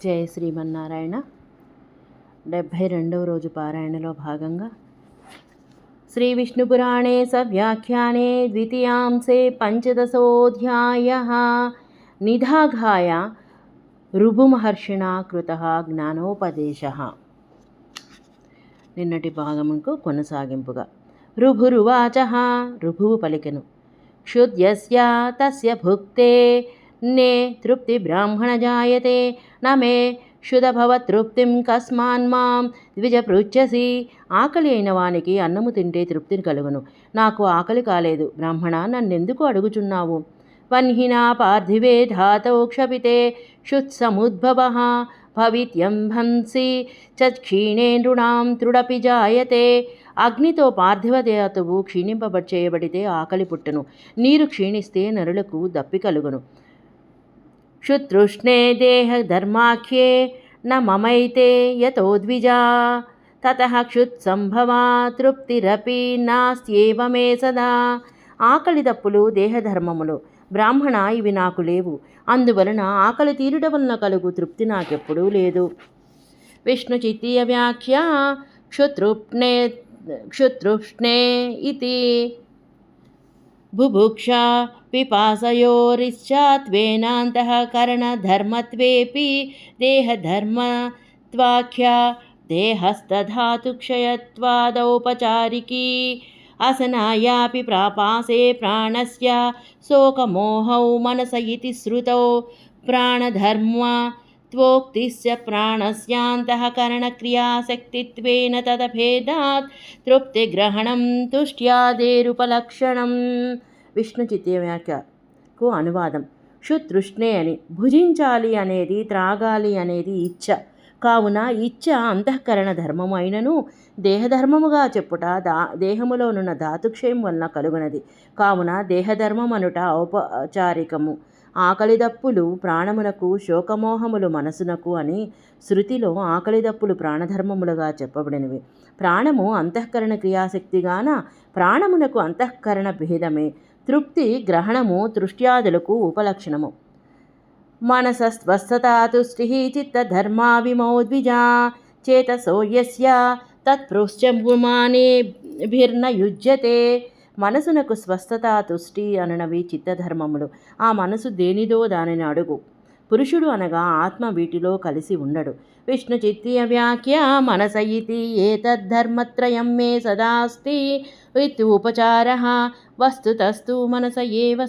జయ శ్రీమన్నారాయణ. 72వ రోజు పారాయణలో భాగంగా శ్రీ విష్ణుపురాణే సవ్యాఖ్యానే ద్వితీయాంసే పంచదశోऽధ్యాయః. నిధాఘాయ ఋభుమహర్షిణా కృతః జ్ఞానోపదేశః. నిన్నటి భాగముకు కొనసాగింపుగా ఋభురువాచః. ఋభువు పలికెను, క్షుద్యస్య తస్య భుక్తే నే తృప్తి బ్రాహ్మణ జాయతే నమే క్షుదభవ తృప్తిం కస్మాన్ మాం ద్విజ పృచ్ఛసి. ఆకలి అయిన వానికి అన్నము తింటే తృప్తిని కలుగును, నాకు ఆకలి కాలేదు బ్రాహ్మణ, నన్నెందుకు అడుగుచున్నావు? వన్హినా పార్థివే ధాతౌ క్షపితే క్షుత్సముద్భవః భవిత్యం భంసి చక్షీణే నృణాం తృడపి జాయతే. అగ్నితో పార్థివ ధాతువు చేయబడితే ఆకలి పుట్టును, నీరు క్షీణిస్తే నరులకు దప్పి కలుగును. క్షుతృష్ణే దేహధర్మాఖ్యే న మమైతే యతో ద్విజా తతః క్షుత్సంభవా తృప్తిరపి నాస్త్యేవ మే సదా. ఆకలి దప్పులు దేహధర్మములు బ్రాహ్మణ, ఇవి నాకు లేవు, అందువలన ఆకలి తీరుట వలన కలుగు తృప్తి నాకెప్పుడూ లేదు. విష్ణు చిత్తీయ వ్యాఖ్య క్షుతృష్ణే ఇతి బుభుక్షా పిపాసయోరిశ్చాత్వేనాంతఃకరణధర్మత్వేపి దేహధర్మత్వాఖ్యా దేహస్థధాతుక్షయత్వాదౌపచారికీ అసనాయాపి ప్రాపాసే ప్రాణస్య శోకమోహౌ మనస ఇతి శ్రుతౌ ప్రాణధర్మత్వోక్తిస్య ప్రాణస్యాంతఃకరణక్రియాశక్తిత్వేన తదభేదాత్ తృప్తిగ్రహణం తుష్ట్యాదేరుపలక్షణం. విష్ణు చిత్తీయ వ్యాఖ్యకు అనువాదం. క్షుతృష్ణే అని భుజించాలి అనేది, త్రాగాలి అనేది ఇచ్ఛ. కావున ఇచ్ఛ అంతఃకరణ ధర్మము అయినను దేహధర్మముగా చెప్పుట దేహములోనున్న ధాతుక్షయం వలన కలుగునది. కావున దేహధర్మం అనుట ఔపచారికము. ఆకలిదప్పులు ప్రాణమునకు, శోకమోహములు మనసునకు అని శృతిలో ఆకలిదప్పులు ప్రాణధర్మములుగా చెప్పబడినవి. ప్రాణము అంతఃకరణ క్రియాశక్తిగాన ప్రాణమునకు అంతఃకరణ భేదమే. తృప్తి గ్రహణము తృష్ట్యాదులకు ఉపలక్షణము. మనసస్వస్థతా తుష్టిః చిత్తధర్మా విమౌ ద్విజా చేతసో యస్య తత్పృశ్చమానేభిర్న యుజ్యతే. మనసునకు స్వస్థత, తుష్టి అనునవి చిత్తధర్మములు. ఆ మనసు దేనిదో దానిని అడుగు. పురుషుడు అనగా ఆత్మ వీటిలో కలిసి ఉండడు. విష్ణు చిత్తీయ వ్యాఖ్య మనస ఇతి ఏతద్ధర్మత్రయం మే సదాస్తి ఇత్యుపచారః. వస్తుతస్తు మనస ఏవ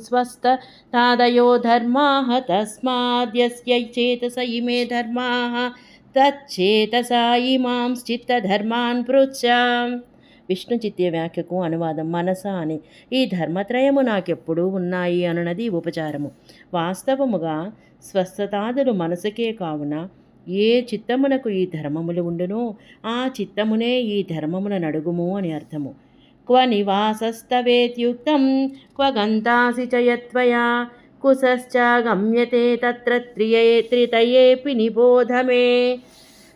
స్వస్థతాదయో ధర్మాః తస్మాద్యస్య చేతస ఇమే ధర్మాః తచ్చేతసా ఇమాంశ్చిత్తధర్మాన్ పృచ్ఛ. విష్ణు చిత్తీయ వ్యాఖ్యకు అనువాదం. మనస అని ఈ ధర్మత్రయము నాకెప్పుడూ ఉన్నాయి అనున్నది ఉపచారము. వాస్తవముగా స్వస్థతాదులు మనసుకే కావున ఏ చిత్తమునకు ఈ ధర్మములు ఉండునో ఆ చిత్తమునే ఈ ధర్మముల నడుగుము అని అర్థము. క్వ నివాసస్తవేత్యుక్తం క్వ గంతాసి చ యత్వయా కుశశ్చ గమ్యతే తత్ర త్రితయేపి నిబోధమే.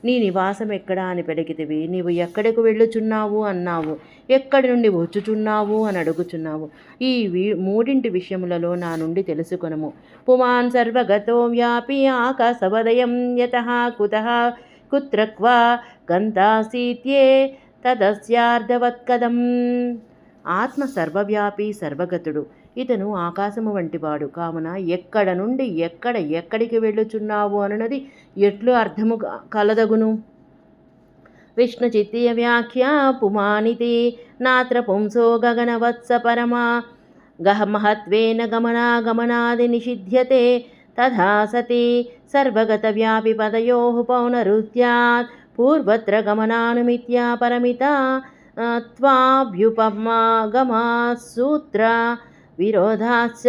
నీ నివాసం ఎక్కడా అని పెడిగితివి, నీవు ఎక్కడికి వెళ్ళుచున్నావు అన్నావు, ఎక్కడి నుండి వచ్చుచున్నావు అని అడుగుచున్నావు. ఈ మూడింటి విషయములలో నా నుండి తెలుసుకొనుము. పుమాన్ సర్వగతో వ్యాపి ఆకాశవదయం యతః కుతః కుత్ర క్వ గంతాసీత్యే తదస్యార్ధవత్కదం. ఆత్మ సర్వవ్యాపి, సర్వగతుడు. ఇతను ఆకాశము వంటివాడు. కావున ఎక్కడ నుండి ఎక్కడికి వెళ్ళుచున్నావు అనున్నది ఎట్లు అర్థము కలదగును. విష్ణు చిత్తీయ వ్యాఖ్య పుమానితి నాత్ర పుంసో గగనవత్స పరమా మహత్వేన గమనాగమనాది నిషిధ్యతే తథా సతి సర్వగత వ్యాపి పదయోః పౌనరుద్యాత్ పూర్వత్ర గమనానుమిత్యా పరమిత త్వాభ్యుపమాగమాసూత్ర విరోధాశ్చ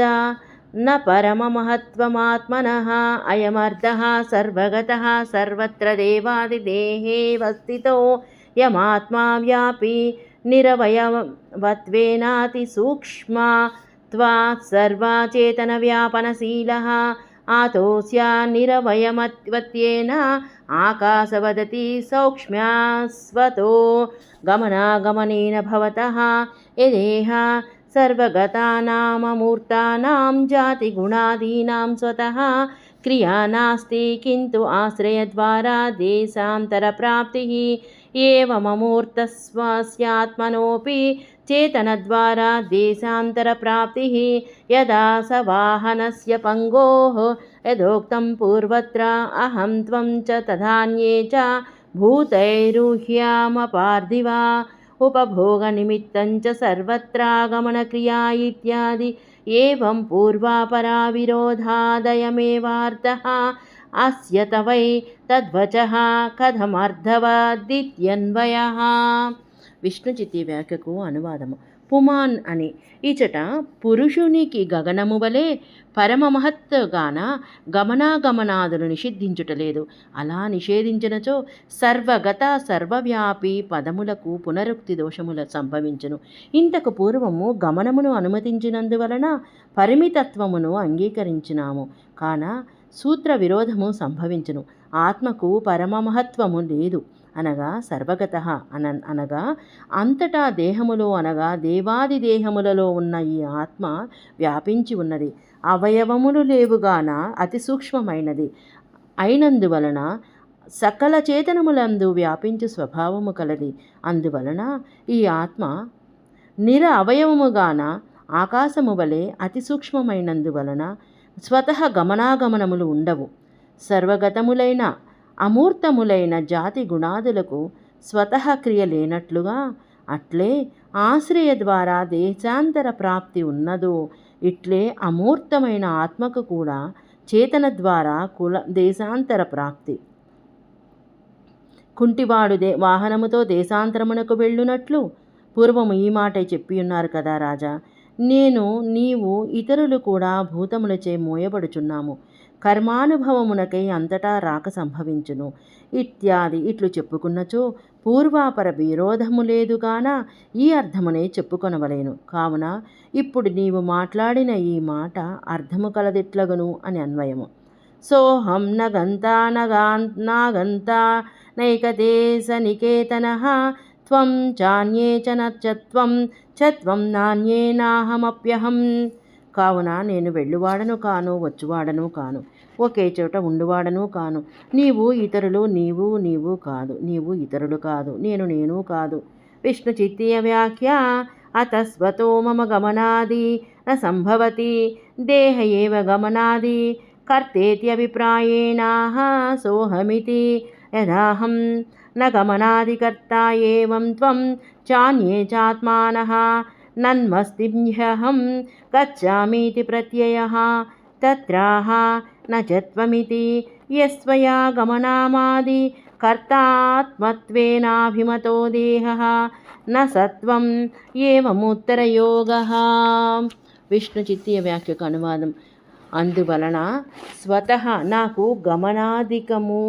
న పరమమహత్వమాత్మనః అయమర్థః సర్వగతః సర్వత్ర దేవాదిదేహే వస్థితో యమాత్మా వ్యాపి నిరవయవత్వేనాతి సూక్ష్మత్వాత్ సర్వచేతన వ్యాపనశీలః ఆతోస్య నిరవయమత్వేన ఆకాశవదతి సౌక్ష్మ్యస్వతో గమనాగమనేన భవతః యదేహ సర్వగతానామమూర్తానాం జాతిగుణాదీనాం స్వతః क्रिया नास्ति किन्तु आश्रयद्वारा देशान्तरप्राप्तिः एवममूर्तस्वस्यात्मनोऽपि चेतनद्वारा देशान्तरप्राप्तिः यदा स वाहनस्य पङ्गोः यथोक्तं पूर्वत्र अहं त्वं च तथान्ये च भूतैरुह्यामपार्थिवा उपभोगनिमित्तं च सर्वत्रागमनक्रिया इत्यादि एवं पूर्वापरा विरोधादयमेवार्थः अस्य तवै तद्वचः కథమర్థవదిత్యన్వయః. విష్ణు చిత్తి వ్యాఖ్యకు అనువాదము. పుమాన్ అని ఇచట పురుషునికి గగనము వలె పరమమహత్తుగాన గమనాగమనాదులు నిషిద్ధించుటలేదు. అలా నిషేధించినచో సర్వగత సర్వవ్యాపి పదములకు పునరుక్తి దోషముల సంభవించును. ఇంతకు పూర్వము గమనమును అనుమతించినందువలన పరిమితత్వమును అంగీకరించినాము. కాన సూత్ర విరోధము సంభవించును. ఆత్మకు పరమమహత్వము లేదు అనగా సర్వగత అనగా అంతటా దేహములో అనగా దేవాది దేహములలో ఉన్న ఈ ఆత్మ వ్యాపించి ఉన్నది. అవయవములు లేవుగాన అతి సూక్ష్మమైనది అయినందువలన సకల చేతనములందు వ్యాపించు స్వభావము కలది. అందువలన ఈ ఆత్మ అవయవముగాన ఆకాశము వలె అతి సూక్ష్మమైనందువలన స్వతః గమనాగమనములు ఉండవు. సర్వగతములైన అమూర్తములైన జాతి గుణాదులకు స్వతః క్రియ లేనట్లుగా అట్లే ఆశ్రయ ద్వారా దేశాంతర ప్రాప్తి ఉన్నదో ఇట్లే అమూర్తమైన ఆత్మకు కూడా చేతన ద్వారా దేశాంతర ప్రాప్తి. కుంటివాడు వాహనముతో దేశాంతరమునకు వెళ్ళునట్లు పూర్వము ఈ మాట చెప్పియున్నారు కదా రాజా. నేను నీవు ఇతరులు కూడా భూతములచే మోయబడుచున్నాము. కర్మానుభవమునకై అంతటా రాక సంభవించును ఇత్యాది ఇట్లు చెప్పుకున్నచో పూర్వాపర విరోధము లేదుగాన ఈ అర్థమునే చెప్పుకొనవలేను. కావున ఇప్పుడు నీవు మాట్లాడిన ఈ మాట అర్థము కలదిట్లగును అని అన్వయము. సోహం నగంతా నాగంతా నైకదేశ నికేతనః త్వం చాన్యే చ నత్వం చత్వం నాన్యే నాహమప్యహం. కావున నేను వెళ్ళువాడను కాను, వచ్చువాడను కాను, ఒకే చోట ఉండువాడను కాను. నీవు ఇతరులు, నీవు కాదు, నీవు ఇతరులు కాదు, నేను కాదు. విష్ణు చిత్తీయ వ్యాఖ్య. అతస్వతో మమ గమనాది న సంభవతి దేహ ఏవ గమనాది కర్తేత్యభిప్రాయేణాహ సోహమితి యదాహం న గమనాదికర్తా ఏవం త్వం చాన్యే చాత్మానః నన్మస్తిహ్యహం గచ్ఛామీతి ప్రత్యయః తత్రాహ న చ త్వమితి యస్వయా గమనామాది కర్తాత్మత్వేనాభిమతో దేహః న సత్వం ఏవముత్తరయోగః. విష్ణు చిత్తీయ వ్యాఖ్యకు అనువాదం. అందువలన స్వతః నాకు గమనాధికము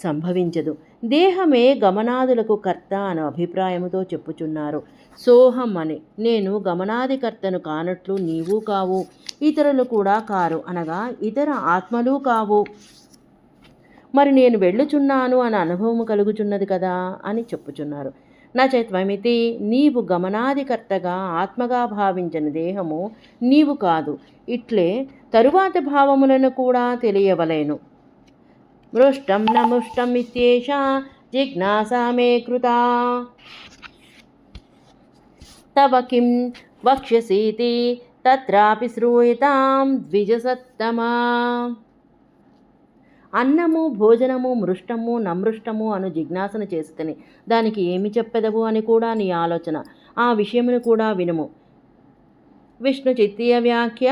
సంభవించదు, దేహమే గమనాదులకు కర్త అనే అభిప్రాయముతో చెప్పుచున్నారు. సోహం అని నేను గమనాదికర్తను కానట్లు నీవు కావు, ఇతరులు కూడా కారు అనగా ఇతర ఆత్మలు కావు. మరి నేను వెళ్ళుచున్నాను అని అనుభవము కలుగుచున్నది కదా అని చెప్పుచున్నారు. నచత్వమితి నీవు గమనాదికర్తగా ఆత్మగా భావించిన దేహము నీవు కాదు. ఇట్లే తరువాత భావములను కూడా తెలియవలేను. మృష్టం నముష్టం ఇత్యేషా జిజ్ఞాసా మే కృతా తవ కిం వక్ష్యసీతి తత్రాపి శ్రూయతాం ద్విజసత్తమా. అన్నము, భోజనము, మృష్టము, నమృష్టము అను జిజ్ఞాసను చేస్తుని దానికి ఏమి చెప్పెదవు అని కూడా నీ ఆలోచన. ఆ విషయమును కూడా వినుము. విష్ణు చిత్తీయ వ్యాఖ్య.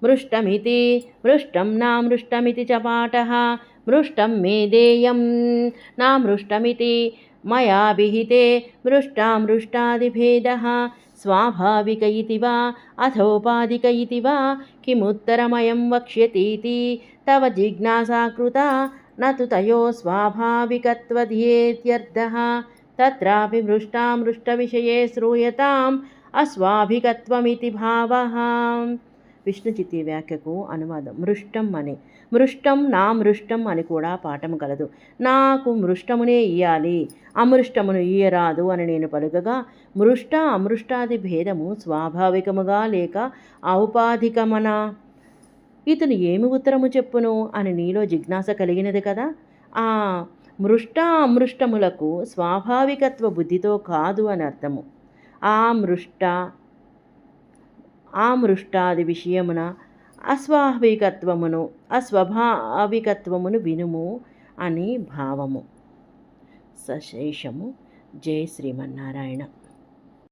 మృష్టమితి మృష్టం నామృష్టమితి చ పాఠః మృష్టం మే దేయం నామృష్టమితి మయా విహితే మృష్టామృష్టాదిభేదః స్వాభావిక ఇతి వా అథోపాధిక ఇతి వా కిముత్తరమయం వక్ష్యతీతి తవ జిజ్ఞాసా కృతా నతు తయో స్వాభావికత్వధ్యేత్యర్థః తత్రాపి మృష్టామృష్టవిషయే శ్రూయతాం అస్వాభికత్వమితి భావః. విష్ణు చిత్తీ వ్యాఖ్యకు అనువాదం. మృష్టం అని మృష్టం నామృష్టం అని కూడా పాఠము కలదు. నాకు మృష్టమునే ఇయ్యాలి, అమృష్టమును ఇయ్యరాదు అని నేను పలుకగా మృష్ట అమృష్టాది భేదము స్వాభావికముగా లేక ఔపాధికమనా ఇతను ఏమి ఉత్తరము చెప్పును అని నీలో జిజ్ఞాస కలిగినది కదా. ఆ మృష్ట అమృష్టములకు స్వాభావికత్వ బుద్ధితో కాదు అని అర్థము. ఆ మృష్టాది విషయమున అస్వాభావికత్వమును వినుము అని భావము. సశేషము. జై శ్రీమన్నారాయణ.